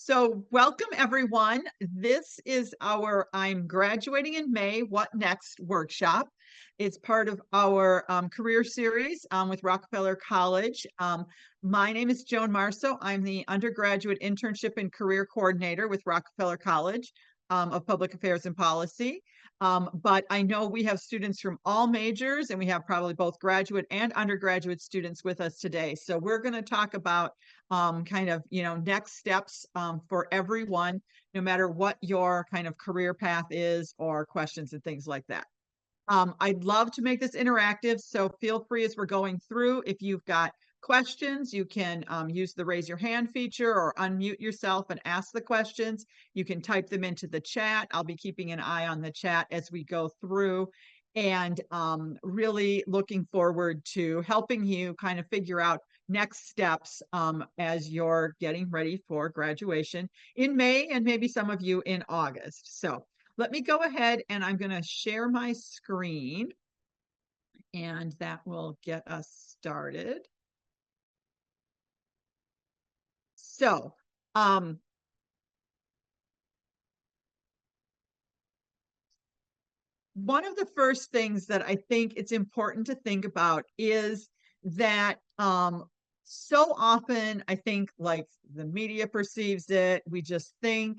So welcome everyone. This is our I'm graduating in May, What Next workshop. It's part of our career series with Rockefeller College. My name is Joan Marceau. I'm the undergraduate internship and career coordinator with Rockefeller College of Public Affairs and Policy. But I know we have students from all majors, and we have probably both graduate and undergraduate students with us today. So we're going to talk about kind of, next steps for everyone, no matter what your kind of career path is or questions and things like that. I'd love to make this interactive, so feel free as we're going through. If you've got questions, you can use the raise your hand feature or unmute yourself and ask the questions. You can type them into the chat. I'll be keeping an eye on the chat as we go through, and really looking forward to helping you kind of figure out next steps as you're getting ready for graduation in May, and maybe some of you in August. So let me go ahead and I'm going to share my screen, and that will get us started. So, one of the first things that I think it's important to think about is that so often I think, like, the media perceives it, we just think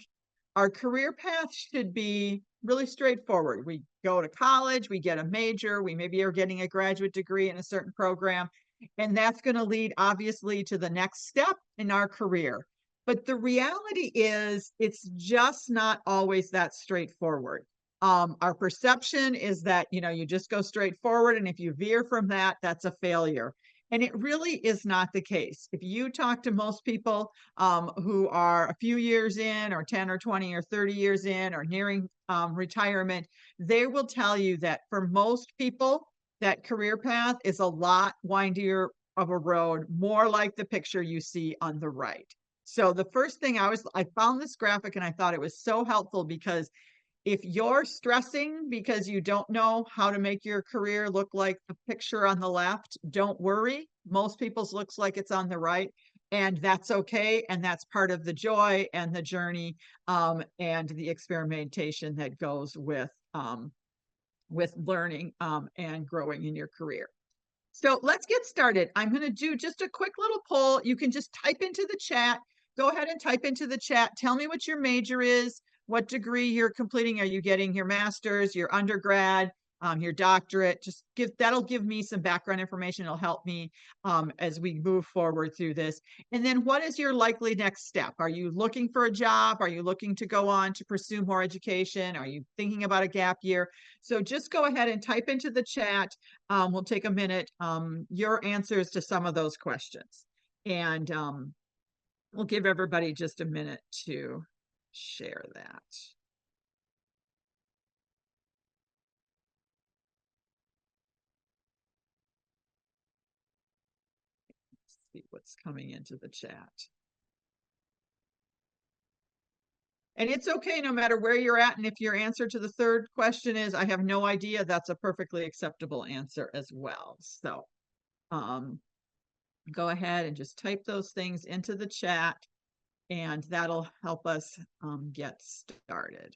our career path should be really straightforward. We go to college, we get a major, we maybe are getting a graduate degree in a certain program, and that's going to lead obviously to the next step in our career. But the reality is it's just not always that straightforward. Our perception is that, you just go straight forward, and if you veer from that, that's a failure. And it really is not the case. If you talk to most people who are a few years in, or 10 or 20 or 30 years in, or nearing retirement, they will tell you that for most people, that career path is a lot windier of a road, more like the picture you see on the right. So the first thing I found this graphic and I thought it was so helpful, because if you're stressing because you don't know how to make your career look like the picture on the left, don't worry. Most people's looks like it's on the right, and that's okay. And that's part of the joy and the journey and the experimentation that goes with learning and growing in your career. So let's get started. I'm going to do just a quick little poll. You can just type into the chat. Go ahead and type into the chat. Tell me what your major is, what degree you're completing. Are you getting your master's, your undergrad, your doctorate? That'll give me some background information. It'll help me as we move forward through this. And then what is your likely next step? Are you looking for a job? Are you looking to go on to pursue more education? Are you thinking about a gap year? So just go ahead and type into the chat. We'll take a minute, your answers to some of those questions. And we'll give everybody just a minute to share that. Let's see what's coming into the chat. And it's okay no matter where you're at. And if your answer to the third question is, I have no idea, that's a perfectly acceptable answer as well. So go ahead and just type those things into the chat, and that'll help us get started.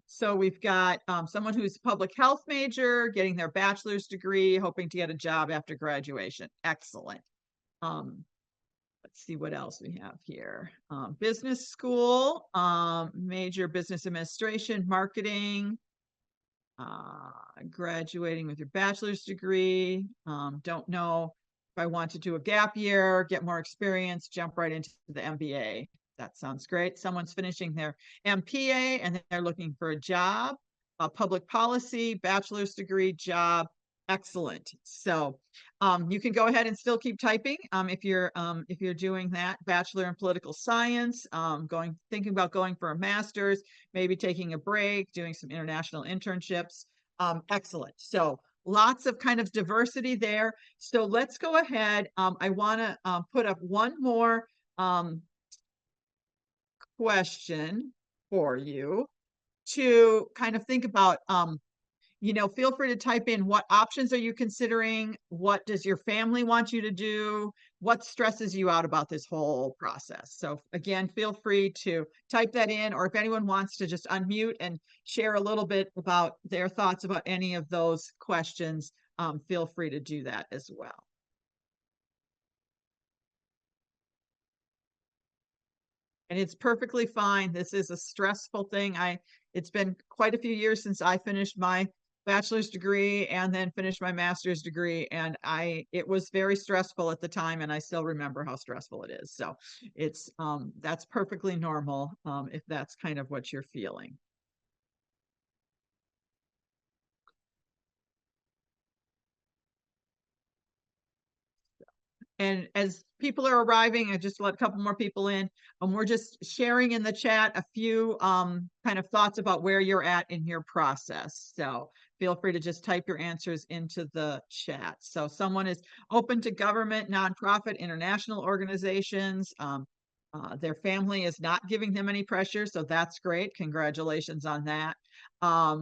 So we've got someone who's a public health major, getting their bachelor's degree, hoping to get a job after graduation. Excellent. Let's see what else we have here. Business school, major business administration, marketing, graduating with your bachelor's degree. Don't know if I want to do a gap year, get more experience, jump right into the MBA. That sounds great. Someone's finishing their MPA and they're looking for a job, public policy, bachelor's degree, job. Excellent. So you can go ahead and still keep typing if you're doing that. Bachelor in political science, thinking about going for a master's, maybe taking a break, doing some international internships. Excellent. So lots of kind of diversity there. So let's go ahead. I want to put up one more question for you to kind of think about. feel free to type in what options are you considering? What does your family want you to do? What stresses you out about this whole process? So again, feel free to type that in, or if anyone wants to just unmute and share a little bit about their thoughts about any of those questions, feel free to do that as well. And it's perfectly fine. This is a stressful thing. It's been quite a few years since I finished my bachelor's degree and then finished my master's degree. And it was very stressful at the time, and I still remember how stressful it is. So that's perfectly normal, if that's kind of what you're feeling. And as people are arriving, I just let a couple more people in, and we're just sharing in the chat a few kind of thoughts about where you're at in your process. So feel free to just type your answers into the chat. So someone is open to government, nonprofit, international organizations. Their family is not giving them any pressure, so that's great. Congratulations on that.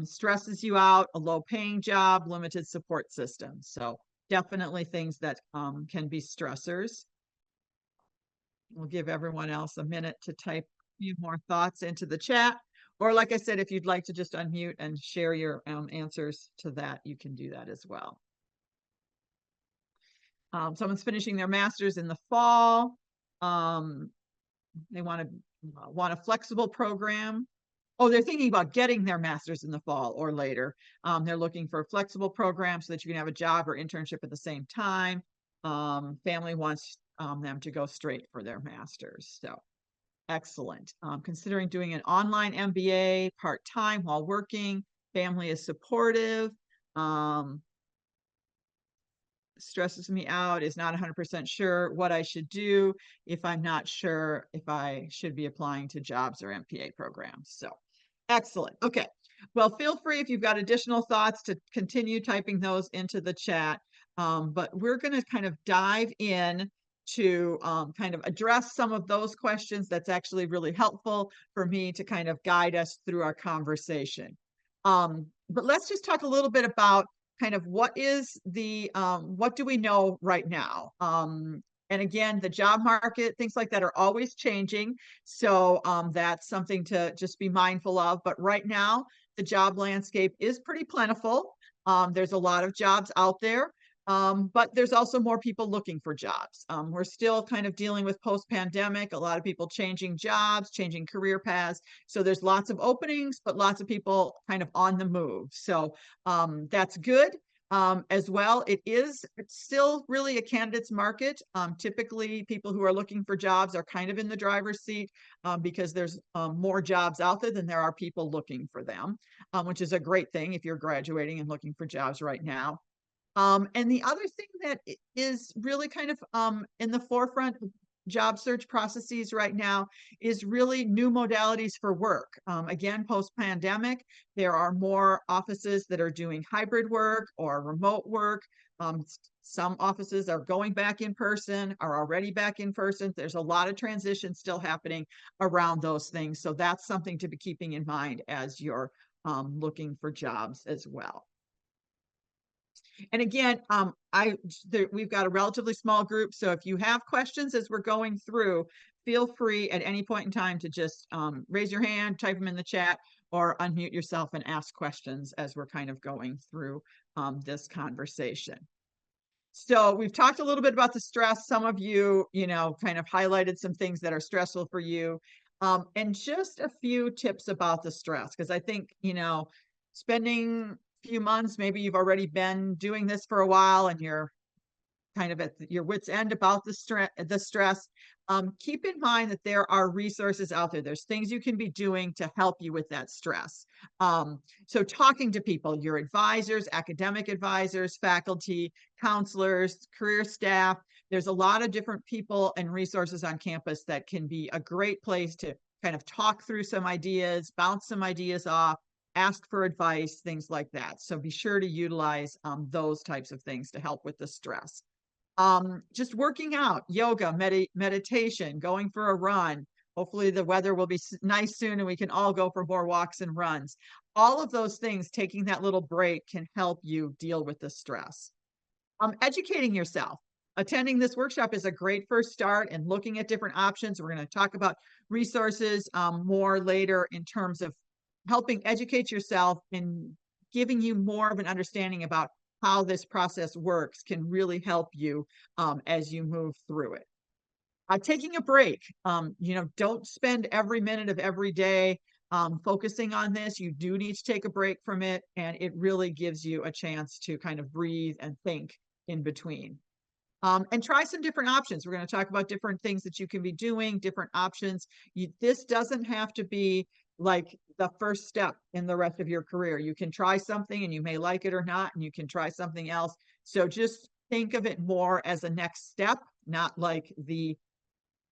Stresses you out, a low paying job, limited support system. So definitely things that can be stressors. We'll give everyone else a minute to type a few more thoughts into the chat. Or like I said, if you'd like to just unmute and share your answers to that, you can do that as well. Someone's finishing their master's in the fall. They want a flexible program. Oh, they're thinking about getting their master's in the fall or later. They're looking for a flexible program so that you can have a job or internship at the same time. Family wants them to go straight for their master's. So excellent. Considering doing an online MBA part-time while working. Family is supportive. Stresses me out, is not 100% sure what I should do if I'm not sure if I should be applying to jobs or MPA programs. So excellent. Okay. Well, feel free if you've got additional thoughts to continue typing those into the chat. But we're going to kind of dive in to kind of address some of those questions. That's actually really helpful for me to kind of guide us through our conversation. But let's just talk a little bit about kind of what do we know right now? And again, the job market, things like that are always changing. So that's something to just be mindful of. But right now, the job landscape is pretty plentiful. There's a lot of jobs out there. But there's also more people looking for jobs. We're still kind of dealing with post-pandemic, a lot of people changing jobs, changing career paths. So there's lots of openings, but lots of people kind of on the move. So that's good. As well, it's still really a candidate's market. Typically, people who are looking for jobs are kind of in the driver's seat because there's more jobs out there than there are people looking for them, which is a great thing if you're graduating and looking for jobs right now. And the other thing that is really kind of in the forefront of job search processes right now is really new modalities for work. Again, post-pandemic, there are more offices that are doing hybrid work or remote work. Some offices are going back in person, are already back in person. There's a lot of transition still happening around those things. So that's something to be keeping in mind as you're looking for jobs as well. And again, we've got a relatively small group, so if you have questions as we're going through, feel free at any point in time to just raise your hand, type them in the chat, or unmute yourself and ask questions as we're kind of going through this conversation. So we've talked a little bit about the stress. Some of you, kind of highlighted some things that are stressful for you. And just a few tips about the stress, because I think, spending few months, maybe you've already been doing this for a while and you're kind of at your wit's end about the stress. Keep in mind that there are resources out there. There's things you can be doing to help you with that stress. So talking to people, your advisors, academic advisors, faculty, counselors, career staff, there's a lot of different people and resources on campus that can be a great place to kind of talk through some ideas, bounce some ideas off, ask for advice, things like that. So be sure to utilize those types of things to help with the stress. Just working out, yoga, meditation, going for a run, Hopefully the weather will be nice soon and we can all go for more walks and runs. All of those things, taking that little break can help you deal with the stress. Educating yourself. Attending this workshop is a great first start and looking at different options. We're going to talk about resources more later in terms of helping educate yourself and giving you more of an understanding about how this process works can really help you as you move through it. Taking a break, don't spend every minute of every day focusing on this. You do need to take a break from it, and it really gives you a chance to kind of breathe and think in between. And try some different options. We're going to talk about different things that you can be doing, different options. This doesn't have to be like the first step in the rest of your career. You can try something and you may like it or not, and you can try something else. So just think of it more as a next step, not like the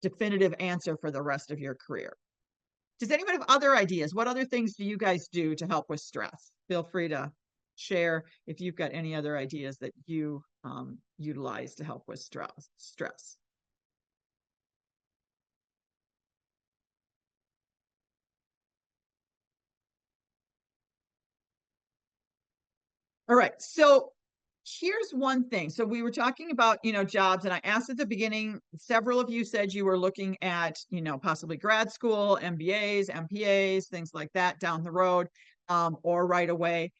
definitive answer for the rest of your career. Does anyone have other ideas? What other things do you guys do to help with stress? Feel free to share if you've got any other ideas that you utilize to help with stress. All right. So here's one thing. So we were talking about, jobs, and I asked at the beginning, several of you said you were looking at, possibly grad school, MBAs, MPAs, things like that down the road, or right away.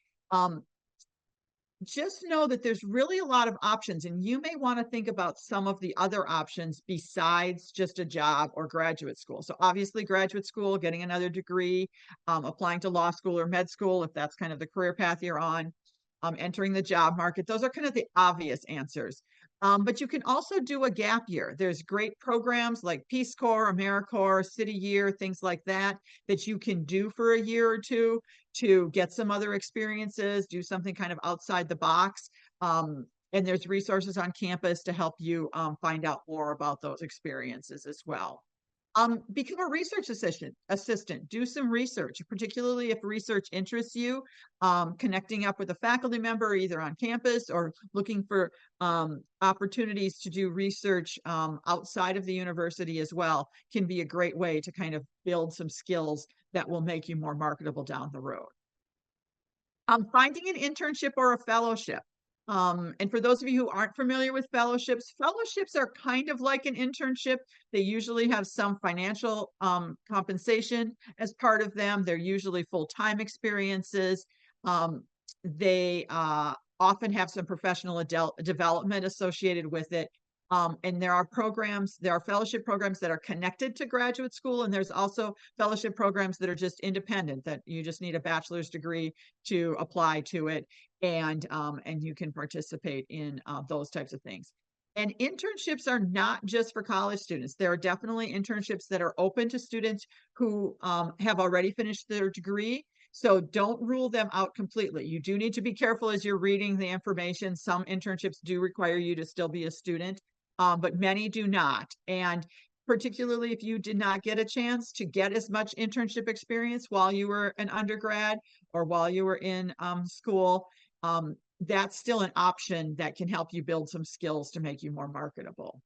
Just know that there's really a lot of options, and you may want to think about some of the other options besides just a job or graduate school. So obviously graduate school, getting another degree, applying to law school or med school, if that's kind of the career path you're on, entering the job market. Those are kind of the obvious answers. But you can also do a gap year. There's great programs like Peace Corps, AmeriCorps, City Year, things like that, that you can do for a year or two to get some other experiences, do something kind of outside the box. And there's resources on campus to help you find out more about those experiences as well. Become a research assistant, do some research, particularly if research interests you. Connecting up with a faculty member, either on campus or looking for opportunities to do research outside of the university as well, can be a great way to kind of build some skills that will make you more marketable down the road. Finding an internship or a fellowship. And for those of you who aren't familiar with fellowships, fellowships are kind of like an internship. They usually have some financial compensation as part of them. They're usually full-time experiences. They often have some professional development associated with it. And there are fellowship programs that are connected to graduate school, and there's also fellowship programs that are just independent, that you just need a bachelor's degree to apply to it, and you can participate in those types of things. And internships are not just for college students. There are definitely internships that are open to students who have already finished their degree. So don't rule them out completely. You do need to be careful as you're reading the information. Some internships do require you to still be a student, but many do not. And particularly if you did not get a chance to get as much internship experience while you were an undergrad or while you were in school, that's still an option that can help you build some skills to make you more marketable.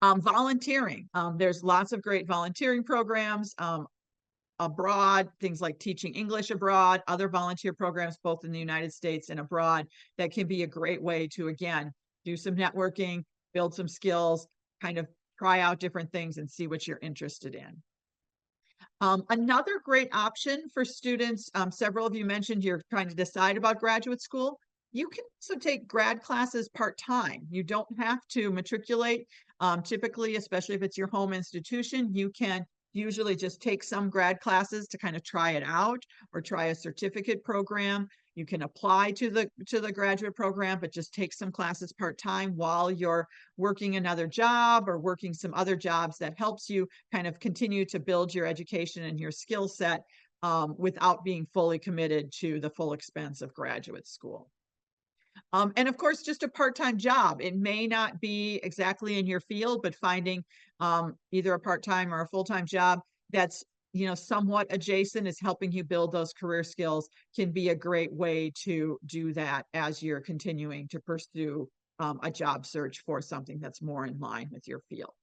Volunteering. There's lots of great volunteering programs abroad, things like teaching English abroad, other volunteer programs, both in the United States and abroad, that can be a great way to, again, do some networking, build some skills, kind of try out different things and see what you're interested in. Another great option for students, several of you mentioned you're trying to decide about graduate school. You can also take grad classes part-time. You don't have to matriculate. Typically, especially if it's your home institution, you can usually just take some grad classes to kind of try it out, or try a certificate program. You can apply to the graduate program, but just take some classes part-time while you're working another job or working some other jobs that helps you kind of continue to build your education and your skill set without being fully committed to the full expense of graduate school. And of course, just a part-time job. It may not be exactly in your field, but finding either a part-time or a full-time job that's somewhat adjacent, is helping you build those career skills, can be a great way to do that as you're continuing to pursue a job search for something that's more in line with your field.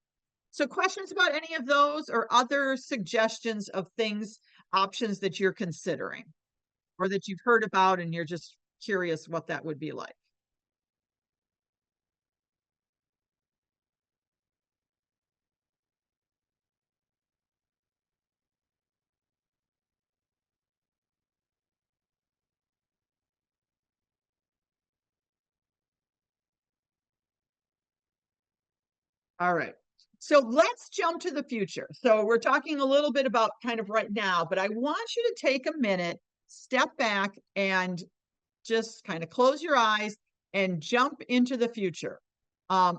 So questions about any of those or other suggestions of things, options that you're considering or that you've heard about and you're just curious what that would be like? All right. So let's jump to the future. So we're talking a little bit about kind of right now, but I want you to take a minute, step back, and just kind of close your eyes and jump into the future.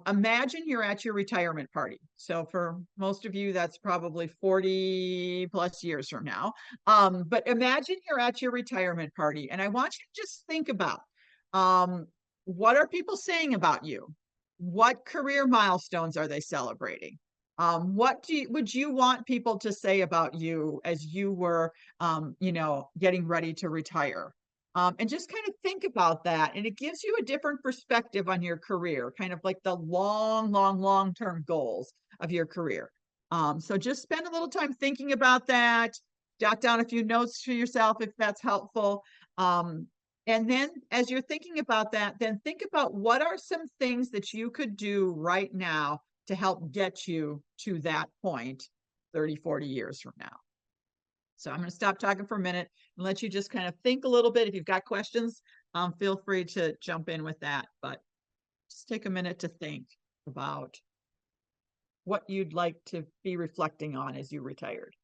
Imagine you're at your retirement party. So for most of you, that's probably 40 plus years from now. But imagine you're at your retirement party, and I want you to just think about um, what are people saying about you? What career milestones are they celebrating? What would you want people to say about you as you were, getting ready to retire? And just kind of think about that. And it gives you a different perspective on your career, kind of like the long term goals of your career. So just spend a little time thinking about that. Jot down a few notes for yourself if that's helpful. Um, and then as you're thinking about that, then think about what are some things that you could do right now to help get you to that point 30, 40 years from now. So I'm going to stop talking for a minute and let you just kind of think a little bit. If you've got questions, feel free to jump in with that. But just take a minute to think about what you'd like to be reflecting on as you retired.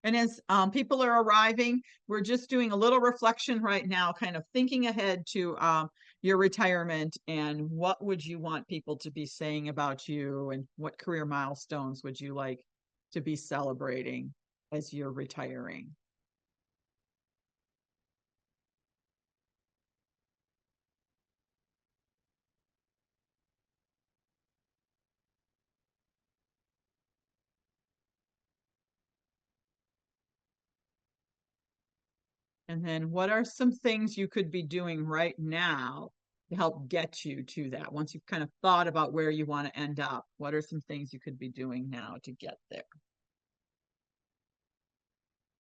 And as people are arriving, we're just doing a little reflection right now, kind of thinking ahead to your retirement and what would you want people to be saying about you and what career milestones would you like to be celebrating as you're retiring. And then what are some things you could be doing right now to help get you to that? Once you've kind of thought about where you want to end up, what are some things you could be doing now to get there?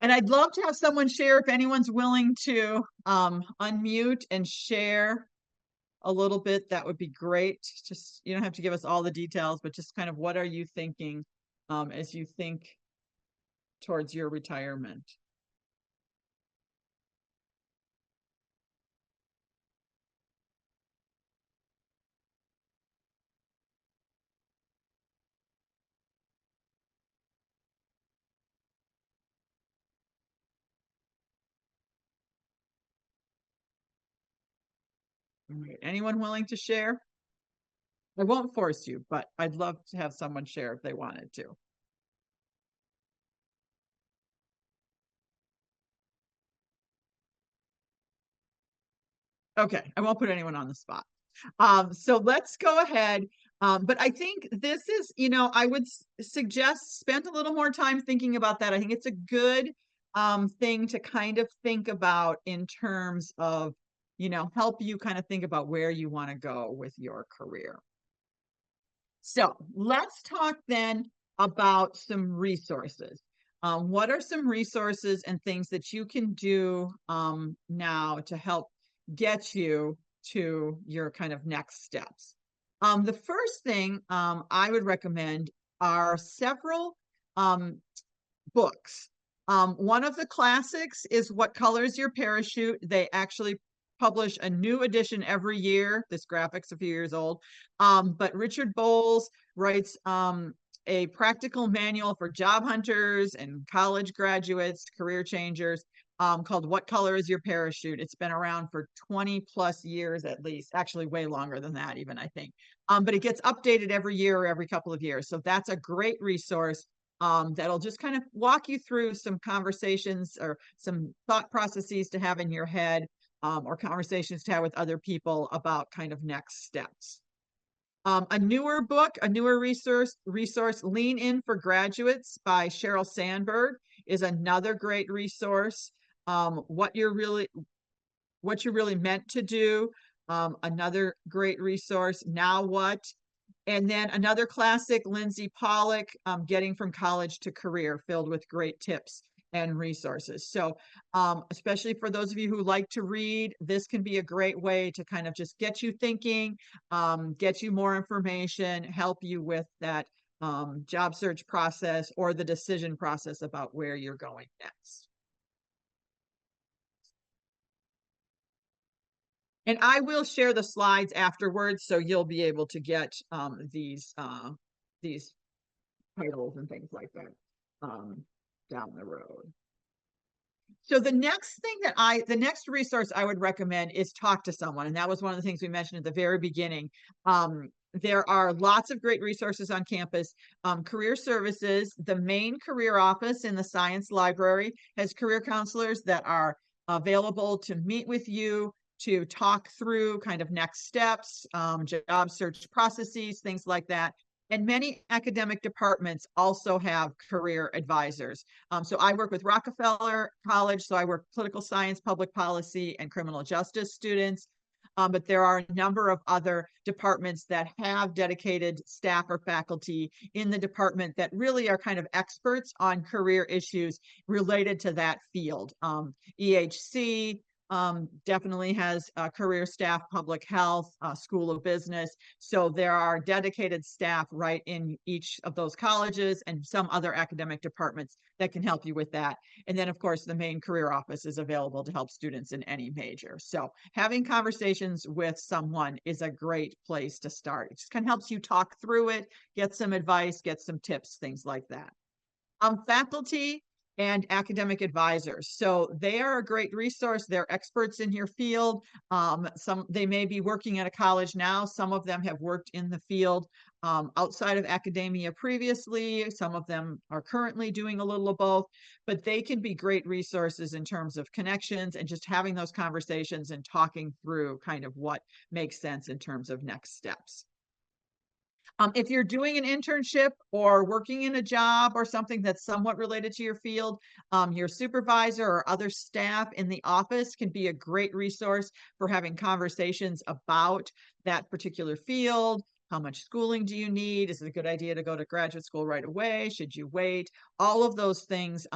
And I'd love to have someone share if anyone's willing to unmute and share a little bit, that would be great. Just you don't have to give us all the details, but just kind of what are you thinking as you think towards your retirement? All right. Anyone willing to share? I won't force you, but I'd love to have someone share if they wanted to. Okay, I won't put anyone on the spot. So let's go ahead. But I think this is, I would suggest spend a little more time thinking about that. I think it's a good thing to kind of think about in terms of, help you kind of think about where you want to go with your career. So let's talk then about some resources. What are some resources and things that you can do now to help get you to your kind of next steps? The first thing I would recommend are several um, books. One of the classics is What Color is Your Parachute? They actually publish a new edition every year. This graphic's a few years old. But Richard Bowles writes a practical manual for job hunters and college graduates, career changers, called What Color is Your Parachute? It's been around for 20 plus years at least, actually way longer than that even, I think. But it gets updated every year or every couple of years. So that's a great resource that'll just kind of walk you through some conversations or some thought processes to have in your head, or conversations to have with other people about kind of next steps. A newer book, a newer resource, Lean In for Graduates by Sheryl Sandberg is another great resource. What you're really meant to do, another great resource. Now What? And then another classic, Lindsay Pollock, Getting from College to Career, filled with great tips and resources. So, especially for those of you who like to read, this can be a great way to kind of just get you thinking, get you more information, help you with that job search process or the decision process about where you're going next. And I will share the slides afterwards, so you'll be able to get these titles and things like that down the road. So the next resource I would recommend is talk to someone. And that was one of the things we mentioned at the very beginning. There are lots of great resources on campus. Career Services, the main career office in the Science Library, has career counselors that are available to meet with you, to talk through kind of next steps, job search processes, things like that. And many academic departments also have career advisors. So I work with Rockefeller College, so I work political science, public policy, and criminal justice students. But there are a number of other departments that have dedicated staff or faculty in the department that really are kind of experts on career issues related to that field. EHC, definitely has career staff, public health, School of Business. So there are dedicated staff right in each of those colleges and some other academic departments that can help you with that. And then, of course, the main career office is available to help students in any major. So having conversations with someone is a great place to start. It just kind of helps you talk through it, get some advice, get some tips, things like that. Faculty and academic advisors. So they are a great resource. They're experts in your field. They may be working at a college now. Some of them have worked in the field outside of academia previously. Some of them are currently doing a little of both, but they can be great resources in terms of connections and just having those conversations and talking through kind of what makes sense in terms of next steps. If you're doing an internship or working in a job or something that's somewhat related to your field, your supervisor or other staff in the office can be a great resource for having conversations about that particular field. How much schooling do you need? Is it a good idea to go to graduate school right away? Should you wait? All of those things,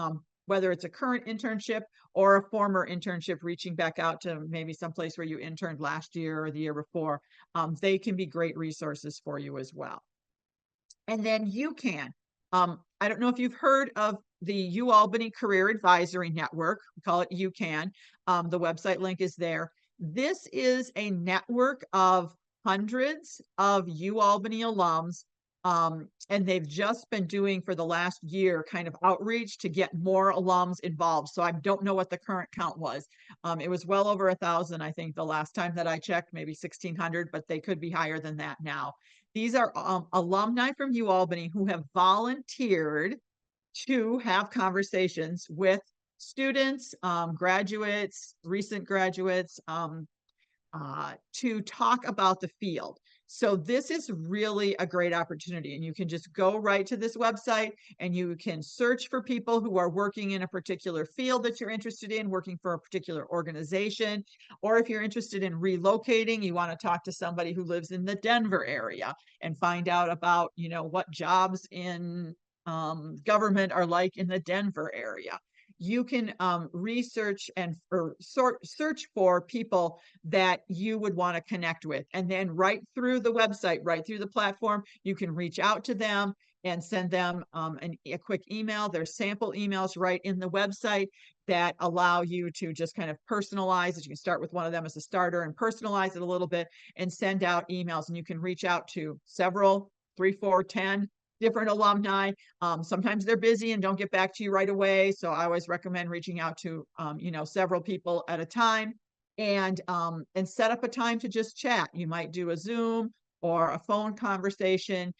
whether it's a current internship or a former internship, reaching back out to maybe someplace where you interned last year or the year before, they can be great resources for you as well. And then UCAN. I don't know if you've heard of the UAlbany Career Advisory Network. We call it UCAN. The website link is there. This is a network of hundreds of UAlbany alums, and they've just been doing for the last year kind of outreach to get more alums involved. So I don't know what the current count was. It was well over 1,000, I think, the last time that I checked, maybe 1,600, but they could be higher than that now. These are alumni from UAlbany who have volunteered to have conversations with students, graduates, recent graduates, to talk about the field. So this is really a great opportunity, and you can just go right to this website and you can search for people who are working in a particular field that you're interested in, working for a particular organization, or if you're interested in relocating, you want to talk to somebody who lives in the Denver area and find out about, what jobs in government are like in the Denver area. You can research and search for people that you would want to connect with. And then right through the website, right through the platform, you can reach out to them and send them a quick email. There's sample emails right in the website that allow you to just kind of personalize it. You can start with one of them as a starter and personalize it a little bit and send out emails. And you can reach out to several, 3, 4, 10 different alumni. Sometimes they're busy and don't get back to you right away. So I always recommend reaching out to, several people at a time and set up a time to just chat. You might do a Zoom or a phone conversation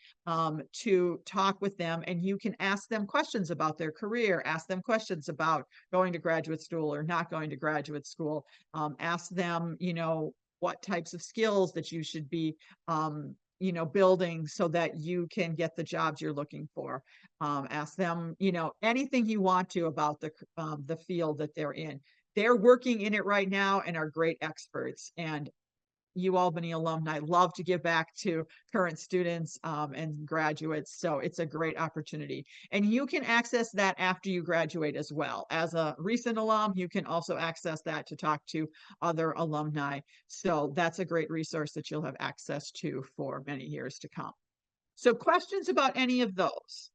to talk with them. And you can ask them questions about their career, ask them questions about going to graduate school or not going to graduate school, ask them, what types of skills that you should be building so that you can get the jobs you're looking for. Ask them, anything you want to about the field that they're in. They're working in it right now and are great experts. And U Albany alumni love to give back to current students and graduates. So it's a great opportunity. And you can access that after you graduate as well. As a recent alum, you can also access that to talk to other alumni. So that's a great resource that you'll have access to for many years to come. So questions about any of those?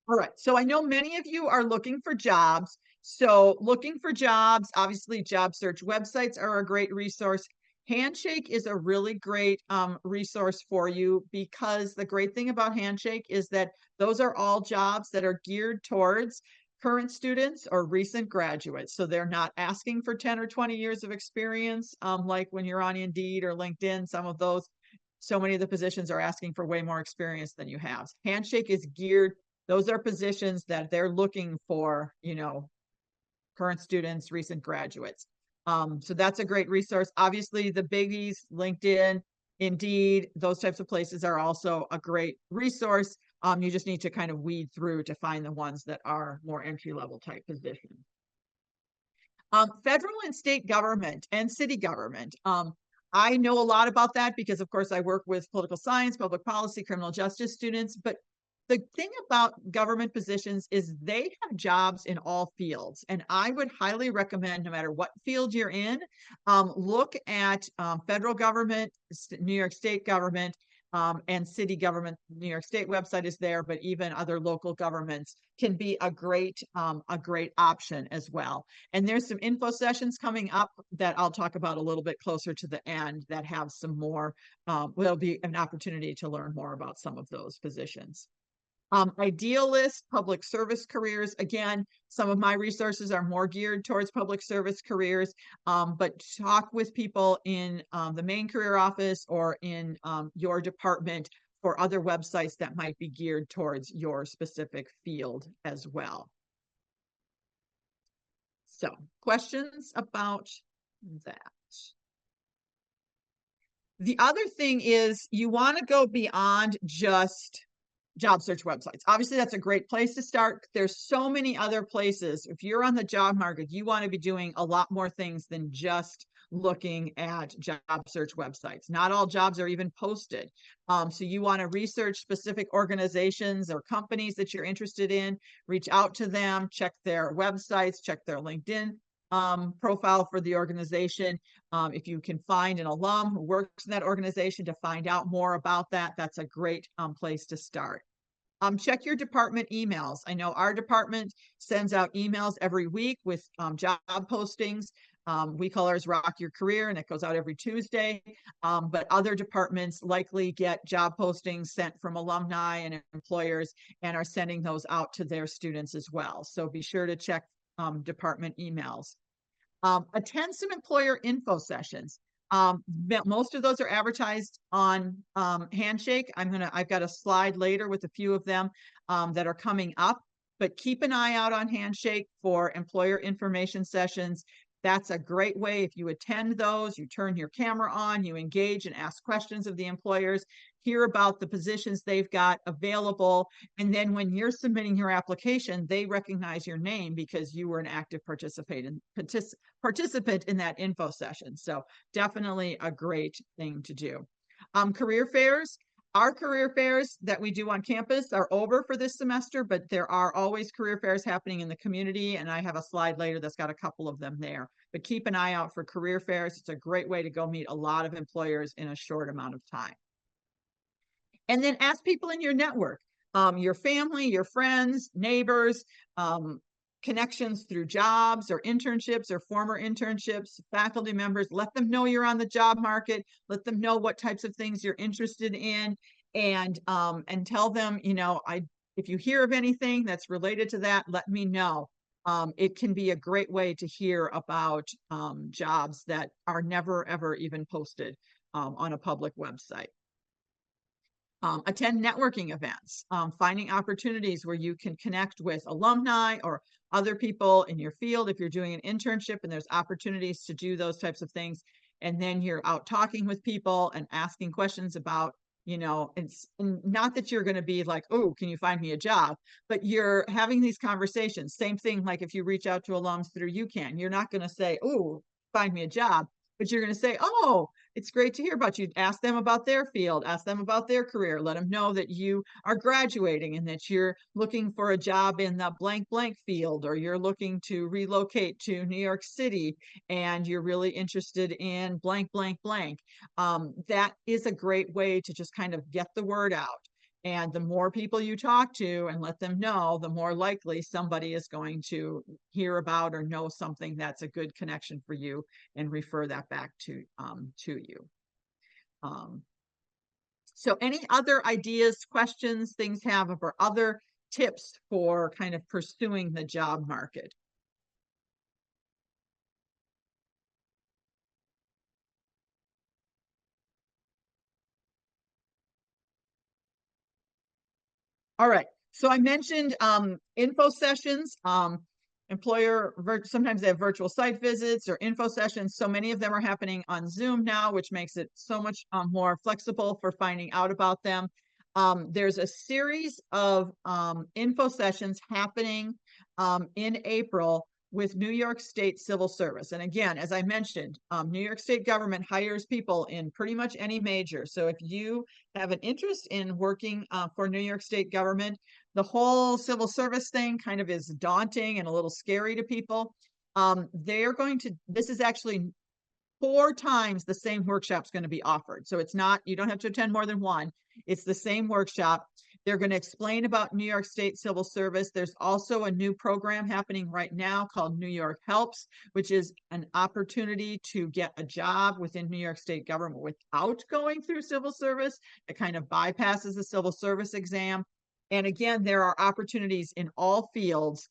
All right. So I know many of you are looking for jobs. So looking for jobs, obviously job search websites are a great resource. Handshake is a really great resource for you because the great thing about Handshake is that those are all jobs that are geared towards current students or recent graduates. So they're not asking for 10 or 20 years of experience, like when you're on Indeed or LinkedIn, some of those, so many of the positions are asking for way more experience than you have. Handshake is geared, those are positions that they're looking for, current students, recent graduates. So that's a great resource. Obviously, the biggies, LinkedIn, Indeed, those types of places are also a great resource. You just need to kind of weed through to find the ones that are more entry level type positions. Federal and state government and city government. I know a lot about that because, of course, I work with political science, public policy, criminal justice students. But the thing about government positions is they have jobs in all fields. And I would highly recommend, no matter what field you're in, look at federal government, New York State government, and city government. New York State website is there, but even other local governments can be a great option as well. And there's some info sessions coming up that I'll talk about a little bit closer to the end that have some more, there'll be an opportunity to learn more about some of those positions. Idealist public service careers. Again, some of my resources are more geared towards public service careers, but talk with people in the main career office or in your department for other websites that might be geared towards your specific field as well. So, questions about that? The other thing is you want to go beyond just job search websites. Obviously, that's a great place to start. There's so many other places. If you're on the job market, you want to be doing a lot more things than just looking at job search websites. Not all jobs are even posted. So you want to research specific organizations or companies that you're interested in, reach out to them, check their websites, check their LinkedIn profile for the organization. If you can find an alum who works in that organization to find out more about that, that's a great place to start. Check your department emails. I know our department sends out emails every week with job postings. We call ours Rock Your Career, and it goes out every Tuesday. But other departments likely get job postings sent from alumni and employers and are sending those out to their students as well. So be sure to check department emails. Attend some employer info sessions. Most of those are advertised on Handshake. I've got a slide later with a few of them that are coming up, but keep an eye out on Handshake for employer information sessions. That's a great way. If you attend those, you turn your camera on, you engage and ask questions of the employers, hear about the positions they've got available. And then when you're submitting your application, they recognize your name because you were an active participant in that info session. So definitely a great thing to do. Career fairs. Our career fairs that we do on campus are over for this semester, but there are always career fairs happening in the community. And I have a slide later that's got a couple of them there. But keep an eye out for career fairs. It's a great way to go meet a lot of employers in a short amount of time. And then ask people in your network, your family, your friends, neighbors, connections through jobs or internships or former internships, faculty members. Let them know you're on the job market. Let them know what types of things you're interested in, and tell them, if you hear of anything that's related to that, let me know. it can be a great way to hear about jobs that are never, ever even posted on a public website. Attend networking events, finding opportunities where you can connect with alumni or other people in your field. If you're doing an internship and there's opportunities to do those types of things, and then you're out talking with people and asking questions about, and not that you're going to be like, oh, can you find me a job? But you're having these conversations. Same thing, like if you reach out to alums through UCAN, you're not going to say, oh, find me a job, but you're going to say, oh, it's great to hear about you. Ask them about their field, ask them about their career, let them know that you are graduating and that you're looking for a job in the blank blank field, or you're looking to relocate to New York City and you're really interested in blank blank blank. That is a great way to just kind of get the word out. And the more people you talk to and let them know, the more likely somebody is going to hear about or know something that's a good connection for you and refer that back to you. Um, so any other ideas, questions, things have, or other tips for kind of pursuing the job market? All right. So I mentioned info sessions. Sometimes they have virtual site visits or info sessions. So many of them are happening on Zoom now, which makes it so much more flexible for finding out about them. There's a series of info sessions happening in April with New York State Civil Service. And again, as I mentioned, New York State government hires people in pretty much any major. So if you have an interest in working for New York State government, the whole civil service thing kind of is daunting and a little scary to people. This is actually 4 times the same workshop's going to be offered. So it's not, you don't have to attend more than one. It's the same workshop. They're going to explain about New York State Civil Service. There's also a new program happening right now called New York Helps, which is an opportunity to get a job within New York State government without going through civil service. It kind of bypasses the civil service exam. And again, there are opportunities in all fields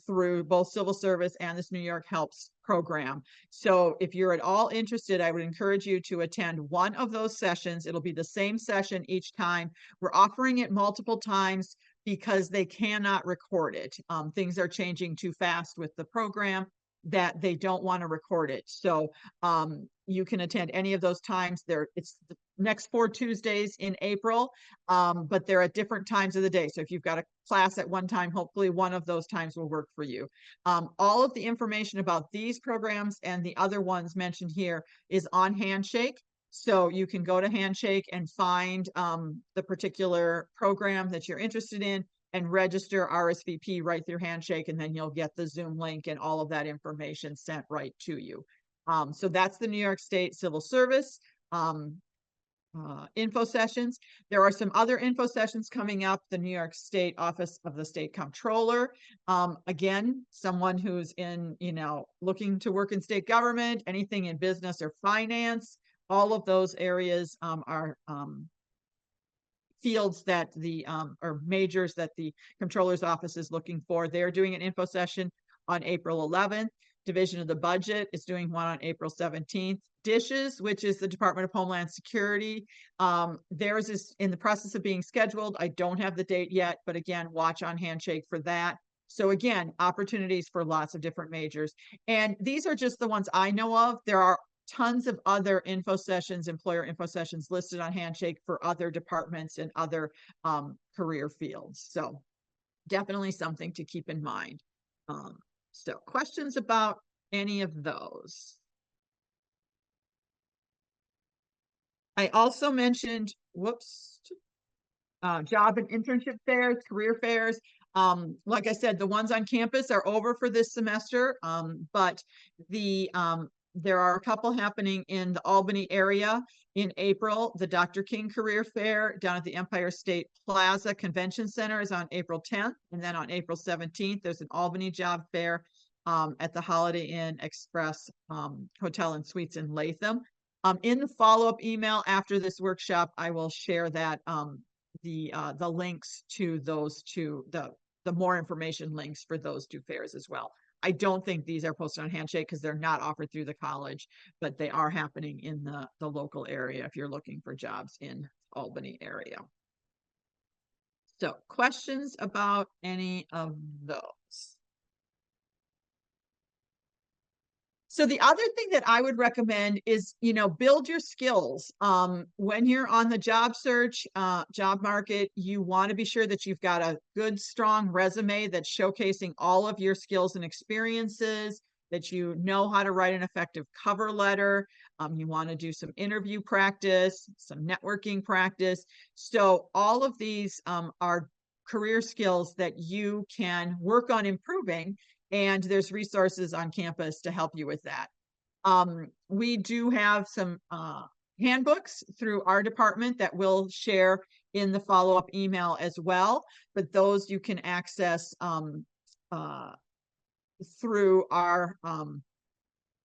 through both civil service and this New York Helps program. So if you're at all interested, I would encourage you to attend one of those sessions. It'll be the same session each time. We're offering it multiple times because they cannot record it. Things are changing too fast with the program that they don't want to record it. So you can attend any of those times. It's the next 4 Tuesdays in April, but they're at different times of the day. So if you've got a class at one time, hopefully one of those times will work for you. All of the information about these programs and the other ones mentioned here is on Handshake. So you can go to Handshake and find the particular program that you're interested in and register RSVP right through Handshake, and then you'll get the Zoom link and all of that information sent right to you. So that's the New York State Civil Service info sessions. There are some other info sessions coming up. The New York State Office of the State Comptroller. Again, someone who's looking to work in state government, anything in business or finance, all of those areas are fields that or majors that the comptroller's office is looking for. They're doing an info session on April 11th. Division of the Budget is doing one on April 17th. Dishes, which is the Department of Homeland Security, theirs is in the process of being scheduled. I don't have the date yet, but again, watch on Handshake for that. So again, opportunities for lots of different majors. And these are just the ones I know of. There are tons of other info sessions, employer info sessions listed on Handshake for other departments and other career fields. So definitely something to keep in mind. So questions about any of those? I also mentioned, job and internship fairs, career fairs. Like I said, the ones on campus are over for this semester, but there are a couple happening in the Albany area in April. The Dr. King Career Fair down at the Empire State Plaza Convention Center is on April 10th. And then on April 17th, there's an Albany job fair at the Holiday Inn Express Hotel and Suites in Latham. In the follow-up email after this workshop, I will share that the links to those two, the the more information links for those two fairs as well. I don't think these are posted on Handshake because they're not offered through the college, but they are happening in the local area if you're looking for jobs in Albany area. So questions about any of those? So the other thing that I would recommend is, build your skills. When you're on the job search, job market, you want to be sure that you've got a good, strong resume that's showcasing all of your skills and experiences, that you know how to write an effective cover letter. You want to do some interview practice, some networking practice. So all of these are career skills that you can work on improving, and there's resources on campus to help you with that. We do have some handbooks through our department that we'll share in the follow-up email as well, but those you can access through our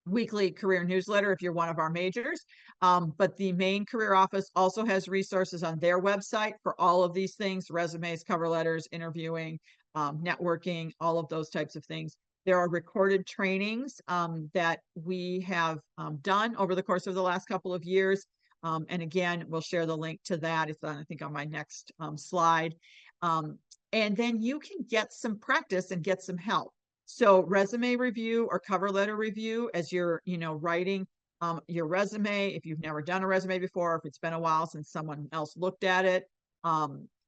weekly career newsletter if you're one of our majors. But the main career office also has resources on their website for all of these things: resumes, cover letters, interviewing, networking, all of those types of things. There are recorded trainings that we have done over the course of the last couple of years. And again, we'll share the link to that. It's on, I think, on my next slide. And then you can get some practice and get some help. So resume review or cover letter review as you're, writing your resume. If you've never done a resume before, if it's been a while since someone else looked at it,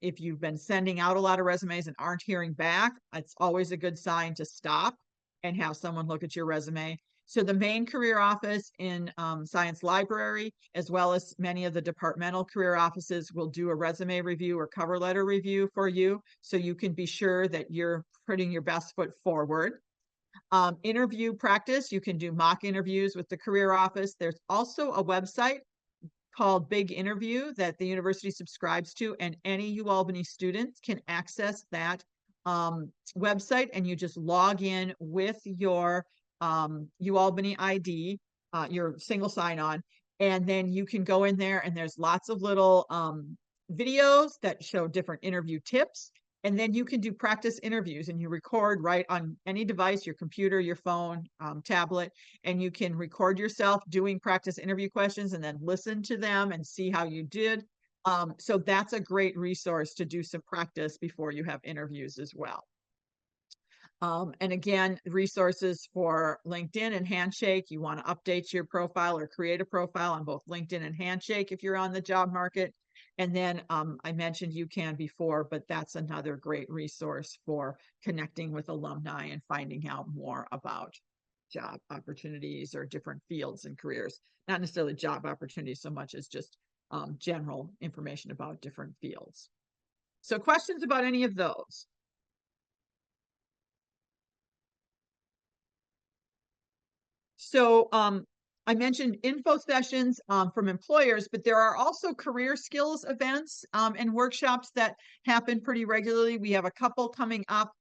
if you've been sending out a lot of resumes and aren't hearing back, it's always a good sign to stop and have someone look at your resume. So the main career office in Science Library, as well as many of the departmental career offices, will do a resume review or cover letter review for you, so you can be sure that you're putting your best foot forward. Interview practice, you can do mock interviews with the career office. There's also a website called Big Interview that the university subscribes to, and any UAlbany students can access that website, and you just log in with your UAlbany ID, your single sign-on, and then you can go in there, and there's lots of little videos that show different interview tips. And then you can do practice interviews, and you record right on any device, your computer, your phone, tablet, and you can record yourself doing practice interview questions and then listen to them and see how you did. So that's a great resource to do some practice before you have interviews as well. And again, resources for LinkedIn and Handshake. You want to update your profile or create a profile on both LinkedIn and Handshake if you're on the job market. And then I mentioned UCAN before, but that's another great resource for connecting with alumni and finding out more about job opportunities or different fields and careers. Not necessarily job opportunities so much as just general information about different fields. So questions about any of those? So I mentioned info sessions from employers, but there are also career skills events and workshops that happen pretty regularly. We have a couple coming up.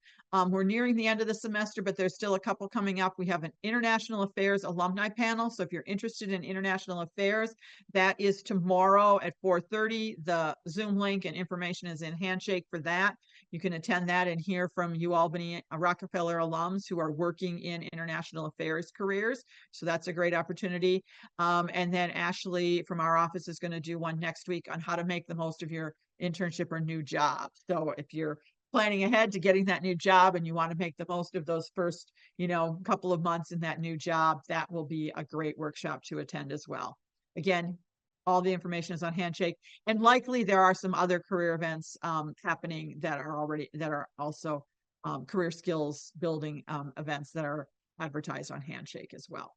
We're nearing the end of the semester, but there's still a couple coming up. We have an International Affairs alumni panel. So if you're interested in international affairs, that is tomorrow at 4:30. The Zoom link and information is in Handshake for that. You can attend that and hear from UAlbany Rockefeller alums who are working in international affairs careers. So that's a great opportunity. And then Ashley from our office is going to do one next week on how to make the most of your internship or new job. So if you're planning ahead to getting that new job and you want to make the most of those first, couple of months in that new job, that will be a great workshop to attend as well. Again, all the information is on Handshake, and likely there are some other career events happening that are also career skills building events that are advertised on Handshake as well.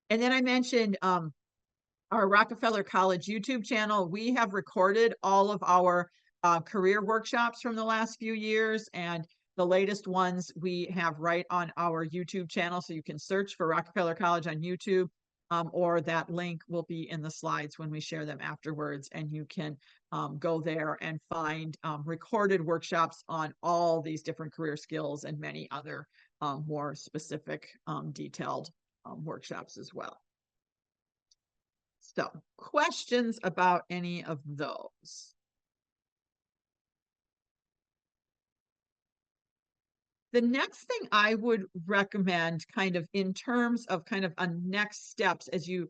And then I mentioned our Rockefeller College YouTube channel. We have recorded all of our career workshops from the last few years, and the latest ones we have right on our YouTube channel. So you can search for Rockefeller College on YouTube, or that link will be in the slides when we share them afterwards. And you can go there and find recorded workshops on all these different career skills and many other more specific, detailed workshops as well. So, questions about any of those? The next thing I would recommend kind of in terms of kind of a next steps as you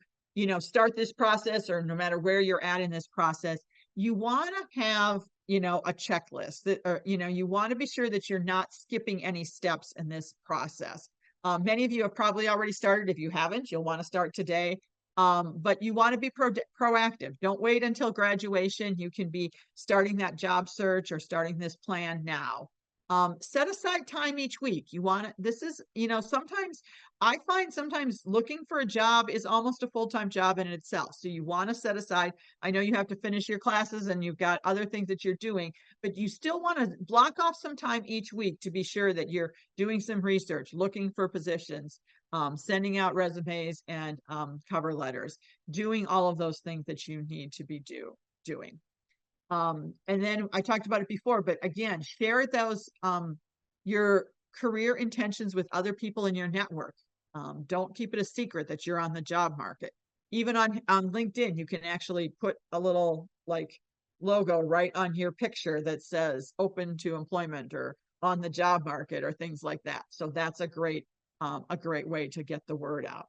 start this process, or no matter where you're at in this process, you want to have, a checklist that, or, you want to be sure that you're not skipping any steps in this process. Many of you have probably already started. If you haven't, you'll want to start today. But you want to be proactive. Don't wait until graduation. You can be starting that job search or starting this plan now. Set aside time each week. You want to, this is, sometimes I find sometimes looking for a job is almost a full-time job in itself. So you want to set aside, I know you have to finish your classes and you've got other things that you're doing, but you still want to block off some time each week to be sure that you're doing some research, looking for positions, sending out resumes and cover letters, doing all of those things that you need to be doing. And then I talked about it before, but again, share those your career intentions with other people in your network. Don't keep it a secret that you're on the job market. Even on LinkedIn, you can actually put a little like logo right on your picture that says open to employment or on the job market or things like that. So that's a great way to get the word out.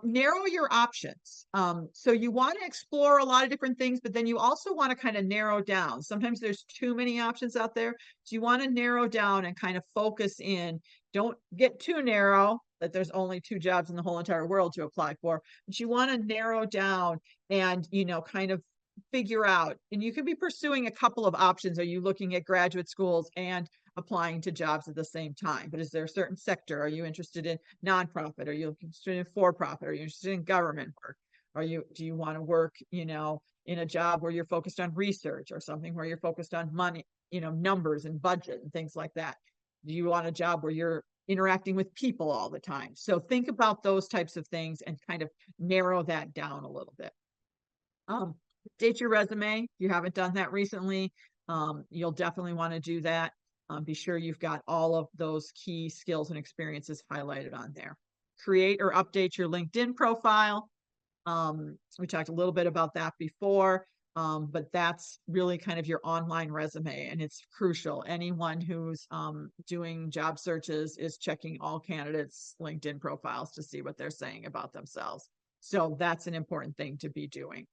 Narrow your options. So you want to explore a lot of different things, but then you also want to kind of narrow down. Sometimes there's too many options out there. So you want to narrow down and kind of focus in. Don't get too narrow that there's only 2 jobs in the whole entire world to apply for, but you want to narrow down and, kind of figure out, and you could be pursuing a couple of options. Are you looking at graduate schools and applying to jobs at the same time? But is there a certain sector? Are you interested in nonprofit? Are you interested in for-profit? Are you interested in government work? Do you want to work, in a job where you're focused on research or something where you're focused on money, numbers and budget and things like that? Do you want a job where you're interacting with people all the time? So think about those types of things and kind of narrow that down a little bit. Update your resume. If you haven't done that recently, you'll definitely want to do that. Be sure you've got all of those key skills and experiences highlighted on there. Create or update your LinkedIn profile. We talked a little bit about that before, but that's really kind of your online resume, and it's crucial. Anyone who's doing job searches is checking all candidates' LinkedIn profiles to see what they're saying about themselves. So that's an important thing to be doing.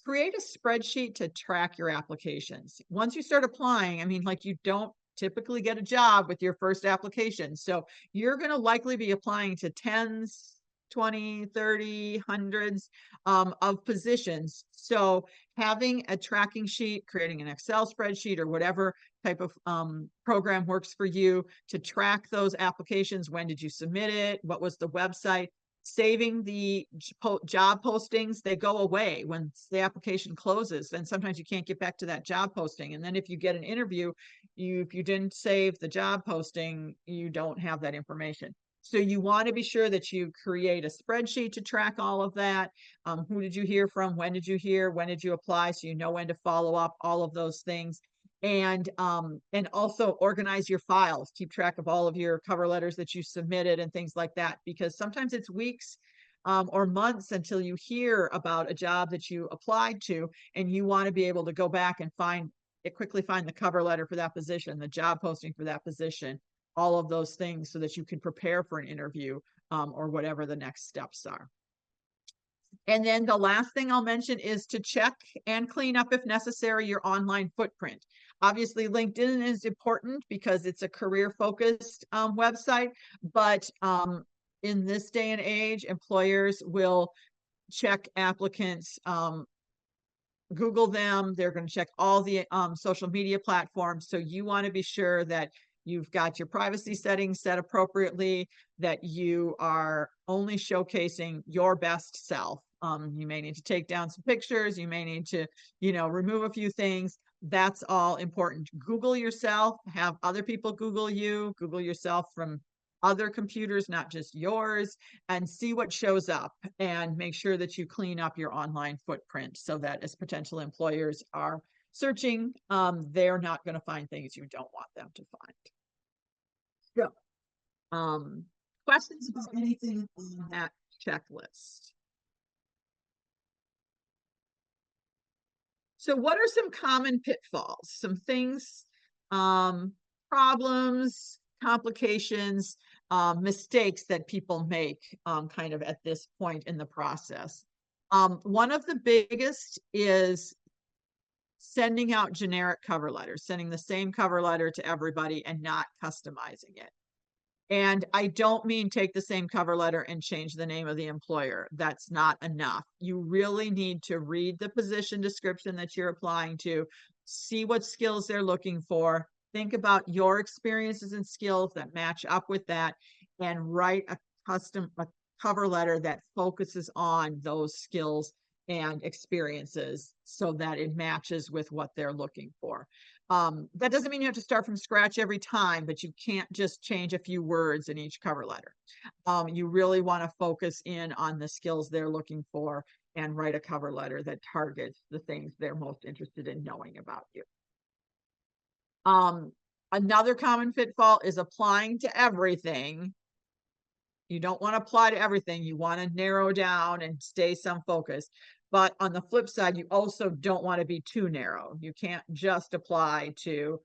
Create a spreadsheet to track your applications. Once you start applying, I mean, like you don't typically get a job with your first application. So you're going to likely be applying to tens, 20, 30, hundreds of positions. So having a tracking sheet, creating an Excel spreadsheet or whatever type of program works for you to track those applications. When did you submit it? What was the website? Saving the job postings, they go away when the application closes. Then sometimes you can't get back to that job posting. And then if you get an interview, if you didn't save the job posting, you don't have that information. So you want to be sure that you create a spreadsheet to track all of that. Who did you hear from? When did you hear? When did you apply? So you know when to follow up, all of those things. And also organize your files, keep track of all of your cover letters that you submitted and things like that, because sometimes it's weeks or months until you hear about a job that you applied to, and you want to be able to go back and quickly find the cover letter for that position, the job posting for that position, all of those things, so that you can prepare for an interview or whatever the next steps are. And then the last thing I'll mention is to check and clean up, if necessary, your online footprint. Obviously, LinkedIn is important because it's a career-focused website, but in this day and age, employers will check applicants, Google them. They're going to check all the social media platforms. So you want to be sure that you've got your privacy settings set appropriately, that you are only showcasing your best self. You may need to take down some pictures. You may need to, remove a few things. That's all important. Google yourself, have other people Google you, Google yourself from other computers, not just yours, and see what shows up, and make sure that you clean up your online footprint so that as potential employers are searching, they're not going to find things you don't want them to find. So, questions about anything on that checklist? So what are some common pitfalls? Some things problems, complications, mistakes that people make kind of at this point in the process. One of the biggest is sending out generic cover letters, sending the same cover letter to everybody and not customizing it. And I don't mean take the same cover letter and change the name of the employer. That's not enough. You really need to read the position description that you're applying to, see what skills they're looking for, think about your experiences and skills that match up with that, and write a cover letter that focuses on those skills and experiences so that it matches with what they're looking for. That doesn't mean you have to start from scratch every time, but you can't just change a few words in each cover letter. You really want to focus in on the skills they're looking for and write a cover letter that targets the things they're most interested in knowing about you. Another common pitfall is applying to everything. You don't want to apply to everything. You want to narrow down and stay some focus. But on the flip side, you also don't want to be too narrow. You can't just apply to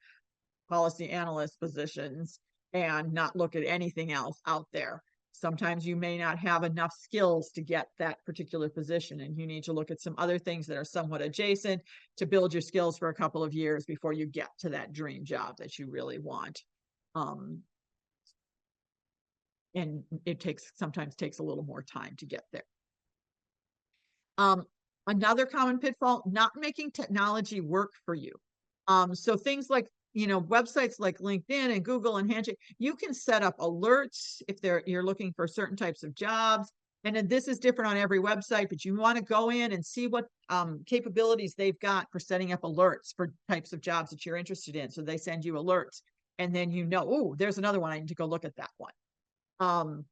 policy analyst positions and not look at anything else out there. Sometimes you may not have enough skills to get that particular position, and you need to look at some other things that are somewhat adjacent to build your skills for a couple of years before you get to that dream job that you really want. And it sometimes takes a little more time to get there. Another common pitfall, not making technology work for you. So things like, websites like LinkedIn and Google and Handshake, you can set up alerts if you're looking for certain types of jobs. And then this is different on every website, but you want to go in and see what capabilities they've got for setting up alerts for types of jobs that you're interested in. So they send you alerts, and then oh, there's another one. I need to go look at that one.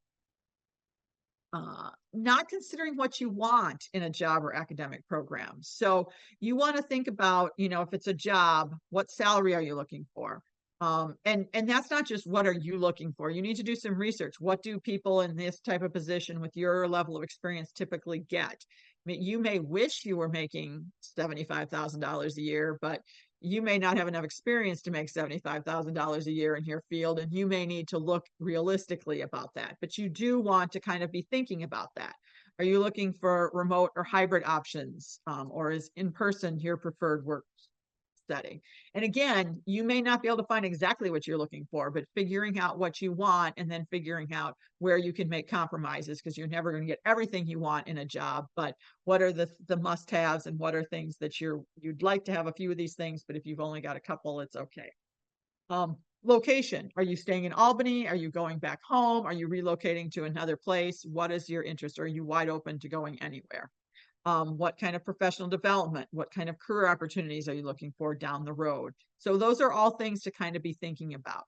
Not considering what you want in a job or academic program. So you want to think about, if it's a job, what salary are you looking for? And that's not just what are you looking for. You need to do some research. What do people in this type of position with your level of experience typically get? I mean, you may wish you were making $75,000 a year, but you may not have enough experience to make $75,000 a year in your field, and you may need to look realistically about that. But you do want to kind of be thinking about that. Are you looking for remote or hybrid options, or is in person your preferred work setting? And again, you may not be able to find exactly what you're looking for, but figuring out what you want and then figuring out where you can make compromises, because you're never going to get everything you want in a job. But what are the must-haves, and what are things that you'd like to have a few of these things, but if you've only got a couple, it's okay. Location. Are you staying in Albany? Are you going back home? Are you relocating to another place? What is your interest? Are you wide open to going anywhere? What kind of professional development, what kind of career opportunities are you looking for down the road? So those are all things to kind of be thinking about.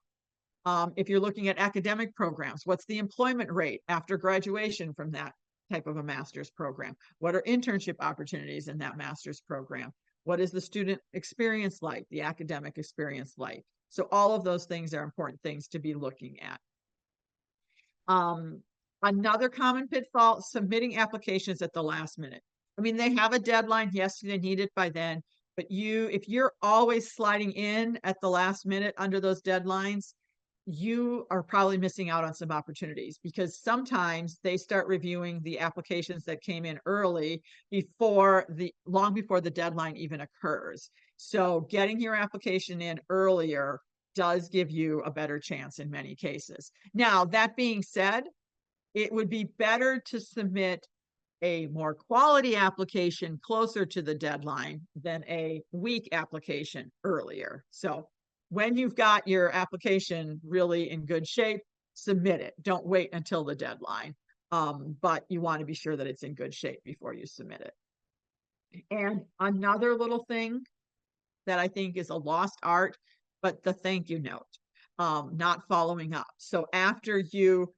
If you're looking at academic programs, what's the employment rate after graduation from that type of a master's program? What are internship opportunities in that master's program? What is the student experience like, the academic experience like? So all of those things are important things to be looking at. Another common pitfall, submitting applications at the last minute. I mean, they have a deadline. Yes, they need it by then. But if you're always sliding in at the last minute under those deadlines, you are probably missing out on some opportunities, because sometimes they start reviewing the applications that came in early long before the deadline even occurs. So getting your application in earlier does give you a better chance in many cases. Now, that being said, it would be better to submit a more quality application closer to the deadline than a weak application earlier. So when you've got your application really in good shape, submit it. Don't wait until the deadline. But you want to be sure that it's in good shape before you submit it. And another little thing that I think is a lost art, but the thank you note, not following up. So after you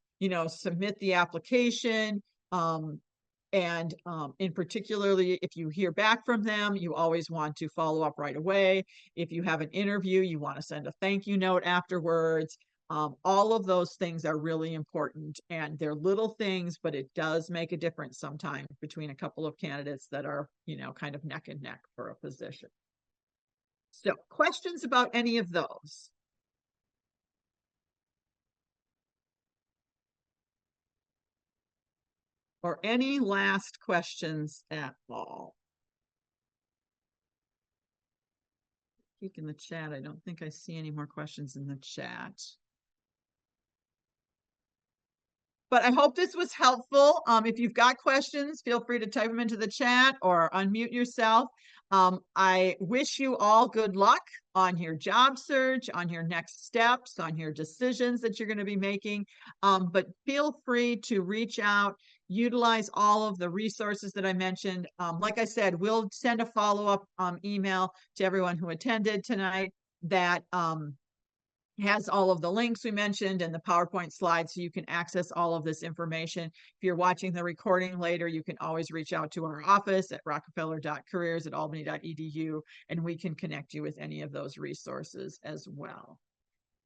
submit the application, and in particularly, if you hear back from them, you always want to follow up right away. If you have an interview, you want to send a thank you note afterwards. All of those things are really important, and they're little things, but it does make a difference sometimes between a couple of candidates that are, kind of neck and neck for a position. So questions about any of those? or any last questions at all? Peek in the chat. I don't think I see any more questions in the chat. But I hope this was helpful. If you've got questions, feel free to type them into the chat or unmute yourself. I wish you all good luck on your job search, on your next steps, on your decisions that you're going to be making. But feel free to reach out, utilize all of the resources that I mentioned. Like I said, we'll send a follow-up email to everyone who attended tonight that has all of the links we mentioned and the PowerPoint slides, so you can access all of this information. If you're watching the recording later, you can always reach out to our office at rockefeller.careers@albany.edu, and we can connect you with any of those resources as well.